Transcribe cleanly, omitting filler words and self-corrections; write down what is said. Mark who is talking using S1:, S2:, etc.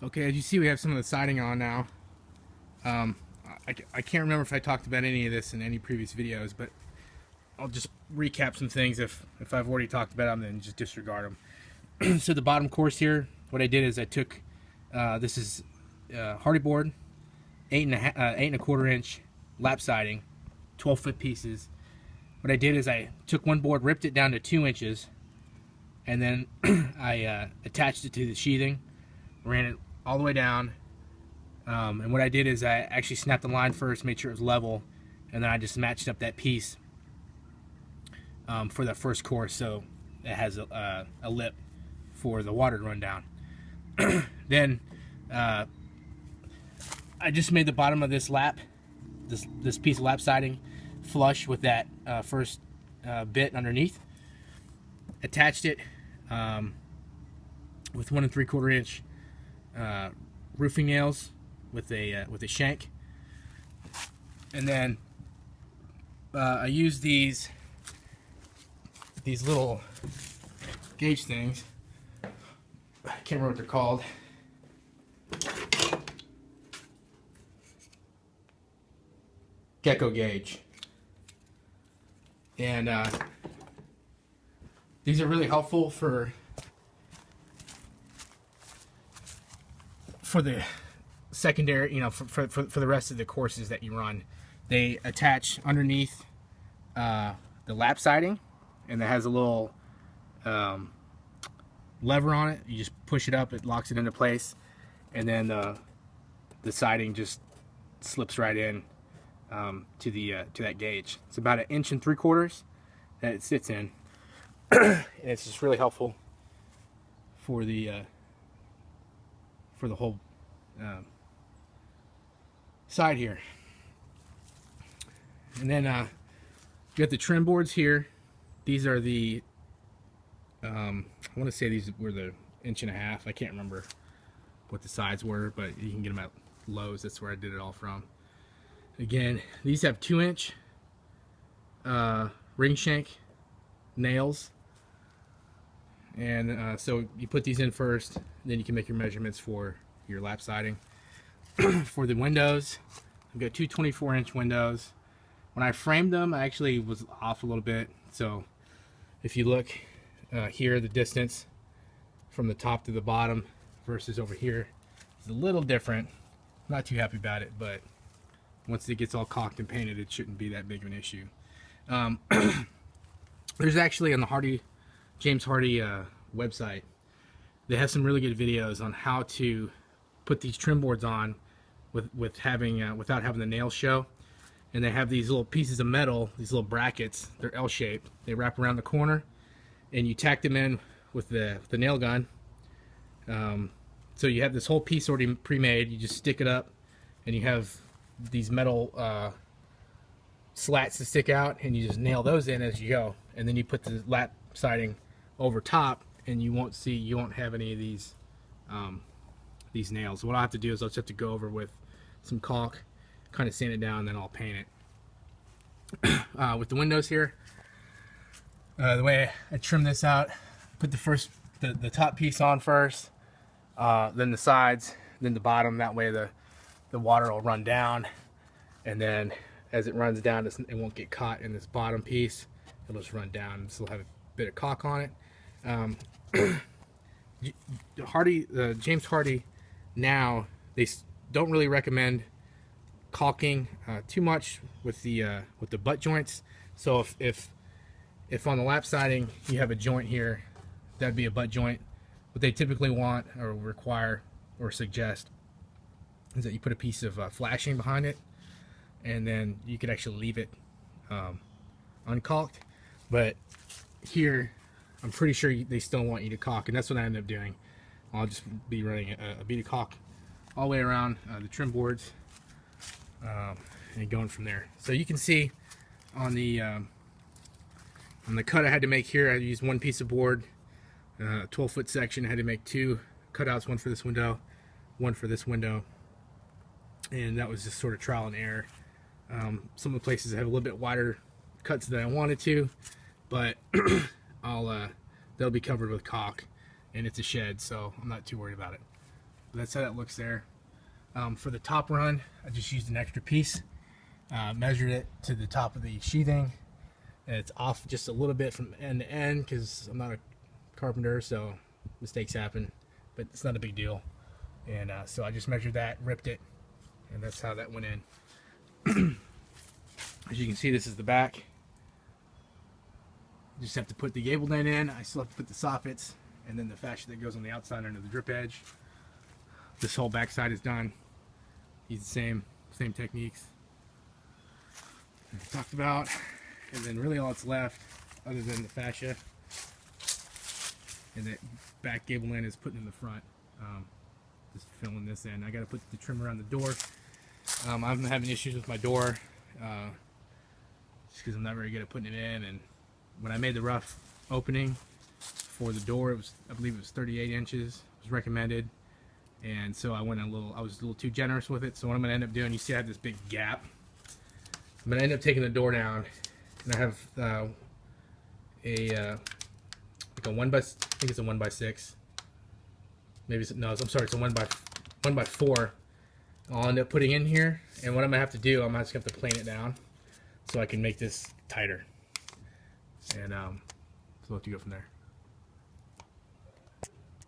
S1: Okay, as you see, we have some of the siding on now. I can't remember if I talked about any of this in any previous videos, but I'll just recap some things. If I've already talked about them, then just disregard them. So the bottom course here, what I did is I took, this is hardy board, 8.25 inch lap siding, 12-foot pieces. What I did is I took one board, ripped it down to 2 inches, and then I attached it to the sheathing, ran it all the way down. And what I did is I actually snapped the line first, made sure it was level, and then I just matched up that piece for the first course, so it has a lip for the water to run down. Then I just made the bottom of this lap, this piece of lap siding, flush with that first bit underneath. Attached it with 1 3/4 inch roofing nails with a shank, and then I used these little gauge things. I can't remember what they're called. Gecko gauge. And these are really helpful for the secondary, you know, for the rest of the courses that you run. They attach underneath the lap siding, and it has a little lever on it. You just push it up, it locks it into place, and then the siding just slips right in to that gauge. It's about 1 3/4 inches that it sits in, and it's just really helpful for the whole side here. And then you got the trim boards here. These are the I want to say these were the 1.5 inches. I can't remember what the sides were, but you can get them at Lowe's. That's where I did it all from. Again, these have 2-inch ring shank nails, and so you put these in first, then you can make your measurements for your lap siding. For the windows, I've got two 24-inch windows. When I framed them, I actually was off a little bit. So if you look here, the distance from the top to the bottom versus over here is a little different. Not too happy about it, but once it gets all caulked and painted, it shouldn't be that big of an issue. There's actually on the James Hardy website, they have some really good videos on how to put these trim boards on without having the nails show. And they have these little pieces of metal, these little brackets. They're L-shaped. They wrap around the corner, and you tack them in with the nail gun. So you have this whole piece already pre-made. You just stick it up, and you have these metal slats to stick out, and you just nail those in as you go. And then you put the lap siding over top, and you won't have any of these nails. What I'll have to do is I'll just have to go over with some caulk, kind of sand it down, and then I'll paint it. With the windows here, the way I trim this out, put the top piece on first, then the sides, then the bottom. That way the water will run down, and then as it runs down, it won't get caught in this bottom piece. It'll just run down and still have a bit of caulk on it. James Hardy now, they don't really recommend caulking too much with the butt joints. So if on the lap siding you have a joint here, that'd be a butt joint. What they typically want or require or suggest is that you put a piece of flashing behind it, and then you could actually leave it uncaulked. But here, I'm pretty sure they still want you to caulk, and that's what I ended up doing. I'll just be running a bead of caulk all the way around the trim boards, and going from there. So you can see on the cut I had to make here, I used one piece of board, 12-foot section. I had to make 2 cutouts, one for this window, one for this window, and that was just sort of trial and error. Some of the places have a little bit wider cuts than I wanted to, but they'll be covered with caulk, and it's a shed, so I'm not too worried about it. that's how that looks there. For the top run, I just used an extra piece, measured it to the top of the sheathing, and it's off just a little bit from end to end because I'm not a carpenter, so mistakes happen, but it's not a big deal. And so I just measured that, ripped it, and that's how that went in. As you can see, this is the back. You just have to put the gable end in. I still have to put the soffits and then the fascia that goes on the outside under the drip edge. This whole back side is done. Use the same techniques I talked about. And then really all that's left, other than the fascia and the back gable end, is putting in the front. Just filling this in. I got to put the trim around the door. I'm having issues with my door just because I'm not very good at putting it in. And when I made the rough opening for the door, I believe it was 38 inches. It was recommended. And so I was a little too generous with it. So what I'm going to end up doing, you see I have this big gap. I'm going to end up taking the door down, and I have like a 1x6. Maybe it's, no, I'm sorry, it's a 1x4. I'll end up putting in here, and what I'm gonna have to do, I'm just gonna have to plane it down so I can make this tighter. And so we'll have to go from there.